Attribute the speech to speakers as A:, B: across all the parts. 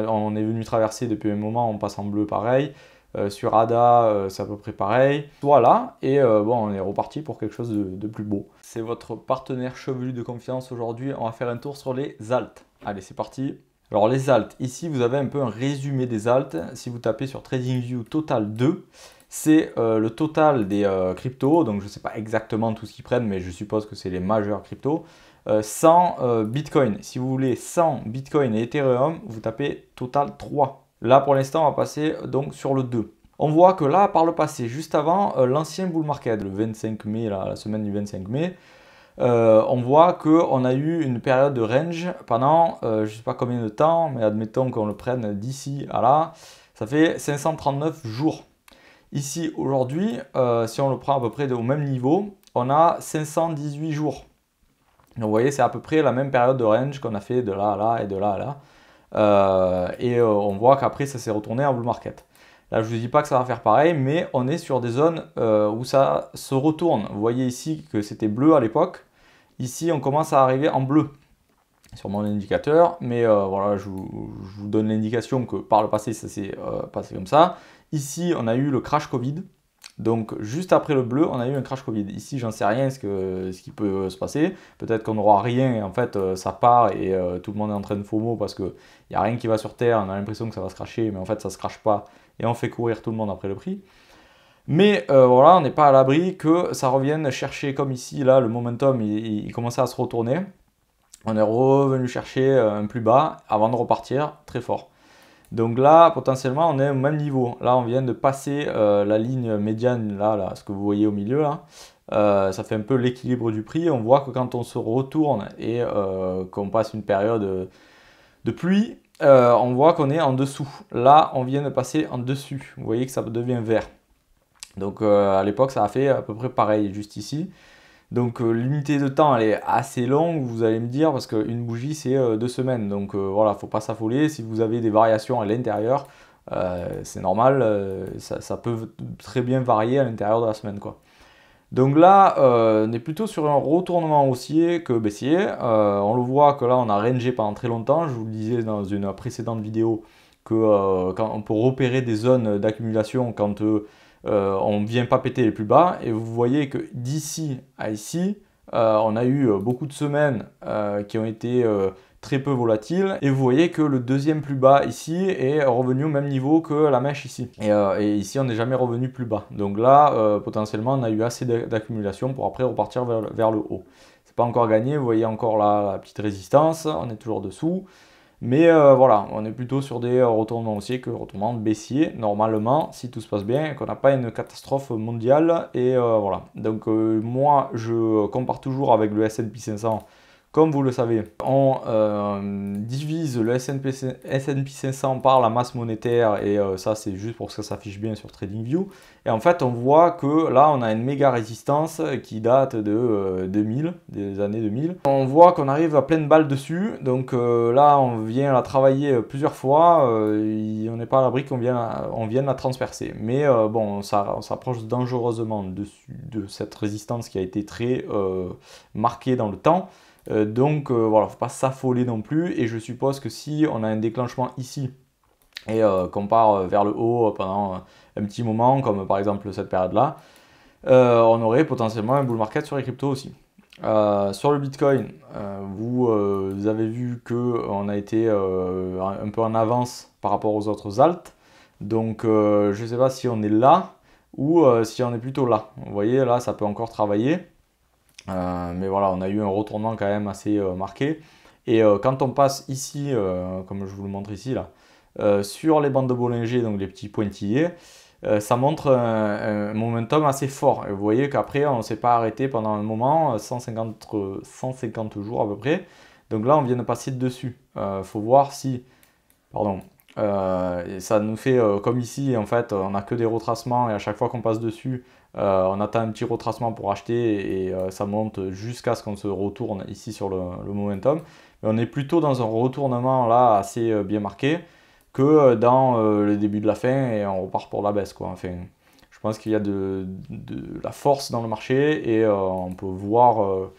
A: On est venu traverser depuis un moment, on passe en bleu pareil. Sur ADA, c'est à peu près pareil. Voilà, et bon, on est reparti pour quelque chose de plus beau. C'est votre partenaire chevelu de confiance aujourd'hui. On va faire un tour sur les alts. Allez, c'est parti. Alors les alts, ici vous avez un peu un résumé des alts. Si vous tapez sur TradingView Total 2, c'est le total des cryptos. Donc je ne sais pas exactement tout ce qu'ils prennent, mais je suppose que c'est les majeurs cryptos. Sans Bitcoin. Si vous voulez 100 Bitcoin et Ethereum, vous tapez Total 3. Là, pour l'instant, on va passer donc sur le 2. On voit que là, par le passé, juste avant l'ancien bull market, le 25 mai, là, la semaine du 25 mai, on voit qu'on a eu une période de range pendant je ne sais pas combien de temps, mais admettons qu'on le prenne d'ici à là, ça fait 539 jours. Ici, aujourd'hui, si on le prend à peu près au même niveau, on a 518 jours. Donc vous voyez, c'est à peu près la même période de range qu'on a fait de là à là et de là à là. On voit qu'après ça s'est retourné en bull market. Là je ne vous dis pas que ça va faire pareil, mais on est sur des zones où ça se retourne. Vous voyez ici que c'était bleu à l'époque. Ici on commence à arriver en bleu sur mon indicateur, mais voilà, je vous donne l'indication que par le passé ça s'est passé comme ça. Ici on a eu le crash Covid. Donc juste après le bleu, on a eu un crash Covid. Ici, j'en sais rien ce qui peut se passer. Peut-être qu'on n'aura rien et en fait ça part et tout le monde est en train de FOMO parce qu'il n'y a rien qui va sur Terre. On a l'impression que ça va se crasher, mais en fait ça ne se crache pas et on fait courir tout le monde après le prix. Mais voilà, on n'est pas à l'abri que ça revienne chercher comme ici, là, le momentum il commençait à se retourner. On est revenu chercher un plus bas avant de repartir très fort. Donc là, potentiellement, on est au même niveau. Là, on vient de passer la ligne médiane, là, ce que vous voyez au milieu, là. Ça fait un peu l'équilibre du prix. On voit que quand on se retourne et qu'on passe une période de pluie, on voit qu'on est en dessous. Là, on vient de passer en dessus. Vous voyez que ça devient vert. Donc à l'époque, ça a fait à peu près pareil, juste ici. Donc l'unité de temps elle est assez longue, vous allez me dire, parce qu'une bougie c'est 2 semaines. Donc voilà, faut pas s'affoler. Si vous avez des variations à l'intérieur, c'est normal, ça peut très bien varier à l'intérieur de la semaine, quoi. Donc là, on est plutôt sur un retournement haussier que baissier. On le voit que là, on a rangé pendant très longtemps. Je vous le disais dans une précédente vidéo que quand on peut repérer des zones d'accumulation quand on ne vient pas péter les plus bas. Et vous voyez que d'ici à ici, on a eu beaucoup de semaines qui ont été très peu volatiles. Et vous voyez que le deuxième plus bas ici est revenu au même niveau que la mèche ici. Et ici, on n'est jamais revenu plus bas. Donc là, potentiellement, on a eu assez d'accumulation pour après repartir vers le haut. C'est pas encore gagné, vous voyez encore la petite résistance, on est toujours dessous. Mais voilà, on est plutôt sur des retournements haussiers que retournements baissiers, normalement, si tout se passe bien, qu'on n'a pas une catastrophe mondiale. Et voilà. Donc moi, je compare toujours avec le S&P 500. Comme vous le savez, on divise le S&P 500 par la masse monétaire et ça c'est juste pour que ça s'affiche bien sur TradingView. Et en fait on voit que là on a une méga résistance qui date de 2000, des années 2000. On voit qu'on arrive à pleine balle dessus, donc là on vient la travailler plusieurs fois, on n'est pas à l'abri qu'on vienne la transpercer. Mais bon, on s'approche dangereusement de cette résistance qui a été très marquée dans le temps. Donc voilà, faut pas s'affoler non plus. Et je suppose que si on a un déclenchement ici et qu'on part vers le haut pendant un petit moment, comme par exemple cette période-là, on aurait potentiellement un bull market sur les cryptos aussi. Sur le Bitcoin, vous avez vu qu'on a été un peu en avance par rapport aux autres alts. Donc je ne sais pas si on est là ou si on est plutôt là. Vous voyez, là, ça peut encore travailler. Mais voilà, on a eu un retournement quand même assez marqué. Et quand on passe ici, comme je vous le montre ici, là, sur les bandes de Bollinger, donc les petits pointillés, ça montre un momentum assez fort. Et vous voyez qu'après, on ne s'est pas arrêté pendant un moment, 150 jours à peu près. Donc là, on vient de passer dessus. Faut voir si... Pardon. Et ça nous fait comme ici, en fait, on n'a que des retracements et à chaque fois qu'on passe dessus, on attend un petit retracement pour acheter et ça monte jusqu'à ce qu'on se retourne ici sur le momentum. Mais on est plutôt dans un retournement là assez bien marqué que dans le début de la fin et on repart pour la baisse, quoi. Enfin, je pense qu'il y a de la force dans le marché et on peut voir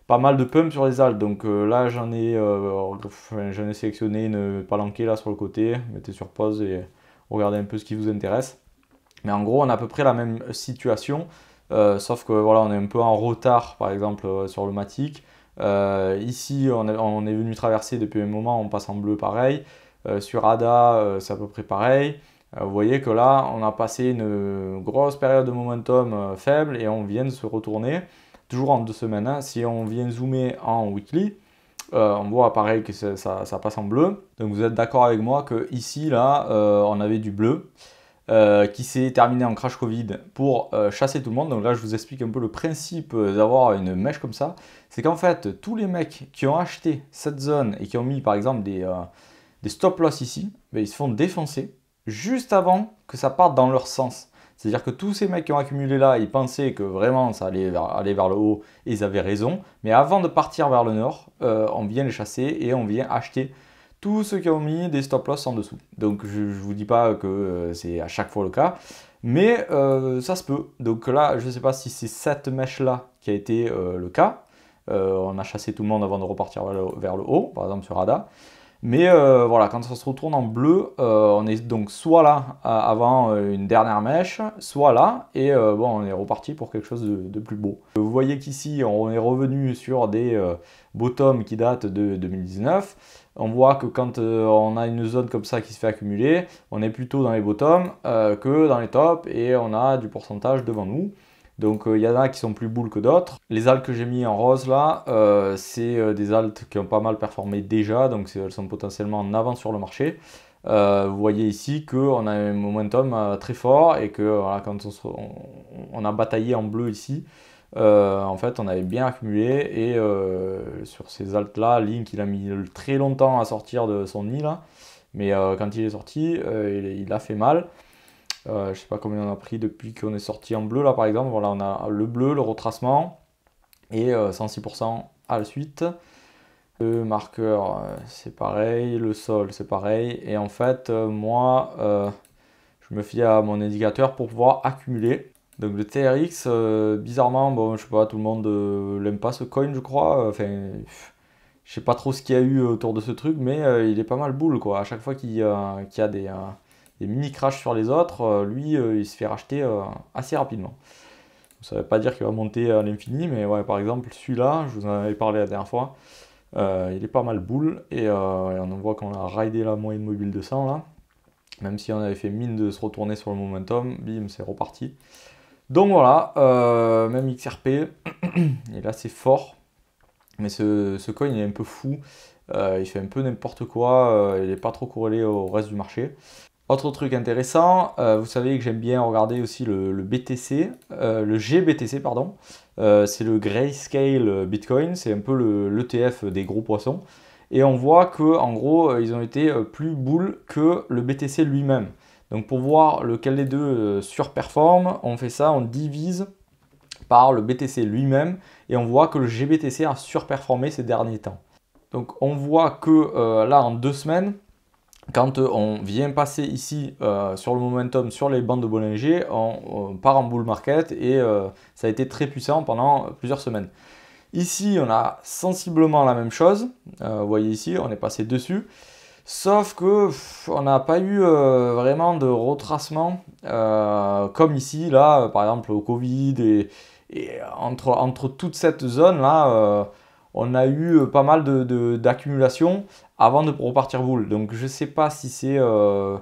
A: pas mal de pumps sur les alt. Donc là, j'en ai sélectionné une palanquée là sur le côté. Mettez sur pause et regardez un peu ce qui vous intéresse. Mais en gros, on a à peu près la même situation. Sauf que voilà, on est un peu en retard, par exemple, sur le Matic. Ici, on est venu traverser depuis un moment, on passe en bleu pareil. Sur ADA, c'est à peu près pareil. Vous voyez que là, on a passé une grosse période de momentum faible et on vient de se retourner, toujours en 2 semaines. Hein. Si on vient zoomer en weekly, on voit pareil que ça passe en bleu. Donc vous êtes d'accord avec moi que ici, là, on avait du bleu. Qui s'est terminé en crash Covid pour chasser tout le monde. Donc là, je vous explique un peu le principe d'avoir une mèche comme ça. C'est qu'en fait, tous les mecs qui ont acheté cette zone et qui ont mis par exemple des stop loss ici, ben, ils se font défoncer juste avant que ça parte dans leur sens. C'est-à-dire que tous ces mecs qui ont accumulé là, ils pensaient que vraiment ça allait aller vers le haut et ils avaient raison. Mais avant de partir vers le nord, on vient les chasser et on vient acheter tous ceux qui ont mis des stop loss en dessous. Donc je ne vous dis pas que c'est à chaque fois le cas, mais ça se peut. Donc là, je ne sais pas si c'est cette mèche-là qui a été le cas. On a chassé tout le monde avant de repartir vers le haut, par exemple sur ADA. Mais voilà, quand ça se retourne en bleu, on est donc soit là avant une dernière mèche, soit là, et bon, on est reparti pour quelque chose de plus beau. Vous voyez qu'ici, on est revenu sur des bottoms qui datent de 2019. On voit que quand on a une zone comme ça qui se fait accumuler, on est plutôt dans les bottoms que dans les tops, et on a du pourcentage devant nous. Donc il y en a qui sont plus bulles que d'autres. Les alts que j'ai mis en rose là, c'est des alts qui ont pas mal performé déjà, donc elles sont potentiellement en avance sur le marché. Vous voyez ici qu'on a un momentum très fort et que voilà, quand on a bataillé en bleu ici, en fait on avait bien accumulé et sur ces alts là, Link il a mis très longtemps à sortir de son nid là, mais quand il est sorti, il a fait mal. Je sais pas combien on a pris depuis qu'on est sorti en bleu là par exemple. Voilà, on a le bleu, le retracement et 106% à la suite. Le marqueur c'est pareil, le sol c'est pareil. Et en fait, moi je me fie à mon indicateur pour pouvoir accumuler. Donc le TRX, bizarrement, bon, je sais pas, tout le monde l'aime pas ce coin, je crois. Enfin, je sais pas trop ce qu'il y a eu autour de ce truc, mais il est pas mal boule quoi. À chaque fois qu'il y a des mini crashs sur les autres, lui il se fait racheter assez rapidement. Ça ne veut pas dire qu'il va monter à l'infini, mais ouais, par exemple celui-là, je vous en avais parlé la dernière fois, il est pas mal boule et on voit qu'on a raidé la moyenne mobile de 100 là. Même si on avait fait mine de se retourner sur le momentum, bim, c'est reparti. Donc voilà, même XRP, il est assez fort, mais ce coin il est un peu fou, il fait un peu n'importe quoi, il n'est pas trop corrélé au reste du marché. Autre truc intéressant, vous savez que j'aime bien regarder aussi le BTC, le GBTC pardon, c'est le Grayscale Bitcoin, c'est un peu l'ETF des gros poissons. Et on voit que en gros ils ont été plus bulles que le BTC lui-même. Donc pour voir lequel des deux surperforme, on fait ça, on divise par le BTC lui-même et on voit que le GBTC a surperformé ces derniers temps. Donc on voit que là en 2 semaines, quand on vient passer ici sur le momentum, sur les bandes de Bollinger, on part en bull market et ça a été très puissant pendant plusieurs semaines. Ici, on a sensiblement la même chose. Vous voyez ici, on est passé dessus. Sauf que on n'a pas eu vraiment de retracement comme ici, là, par exemple au Covid et entre toute cette zone là, on a eu pas mal d'accumulation avant de repartir bull. Donc je sais pas si c'est une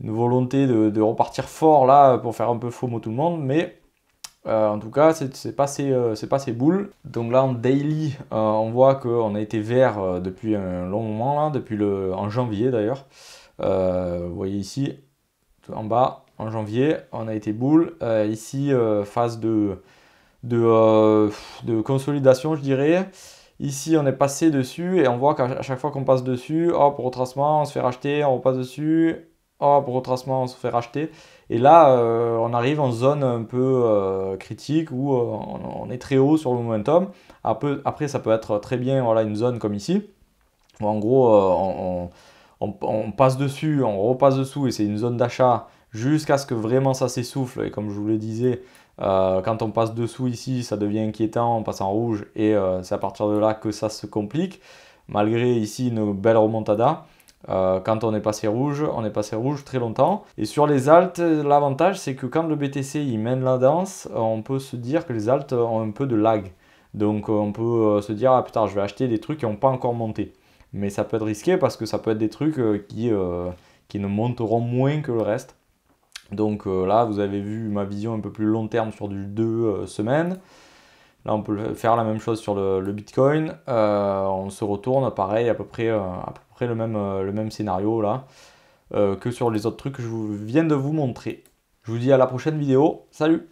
A: volonté de repartir fort là pour faire un peu FOMO tout le monde, mais en tout cas c'est passé bull. Donc là en daily, on voit qu'on a été vert depuis un long moment là, depuis en janvier d'ailleurs. Vous voyez ici, en bas, en janvier, on a été bull. Ici, phase de consolidation, je dirais. Ici, on est passé dessus et on voit qu'à chaque fois qu'on passe dessus, hop, retracement, on se fait racheter, on repasse dessus, hop, retracement, on se fait racheter. Et là, on arrive en zone un peu critique où on est très haut sur le momentum. Après, ça peut être très bien voilà, une zone comme ici, où en gros, on passe dessus, on repasse dessous et c'est une zone d'achat jusqu'à ce que vraiment ça s'essouffle. Et comme je vous le disais, Quand on passe dessous ici, ça devient inquiétant, on passe en rouge et c'est à partir de là que ça se complique. Malgré ici une belle remontada, quand on est passé rouge très longtemps. Et sur les alts, l'avantage c'est que quand le BTC il mène la danse, on peut se dire que les alts ont un peu de lag. Donc on peut se dire, ah putain, je vais acheter des trucs qui n'ont pas encore monté. Mais ça peut être risqué parce que ça peut être des trucs qui ne monteront moins que le reste. Donc là, vous avez vu ma vision un peu plus long terme sur du 2 semaines. Là, on peut faire la même chose sur le Bitcoin. On se retourne, pareil, à peu près le même scénario là que sur les autres trucs que je viens de vous montrer. Je vous dis à la prochaine vidéo. Salut!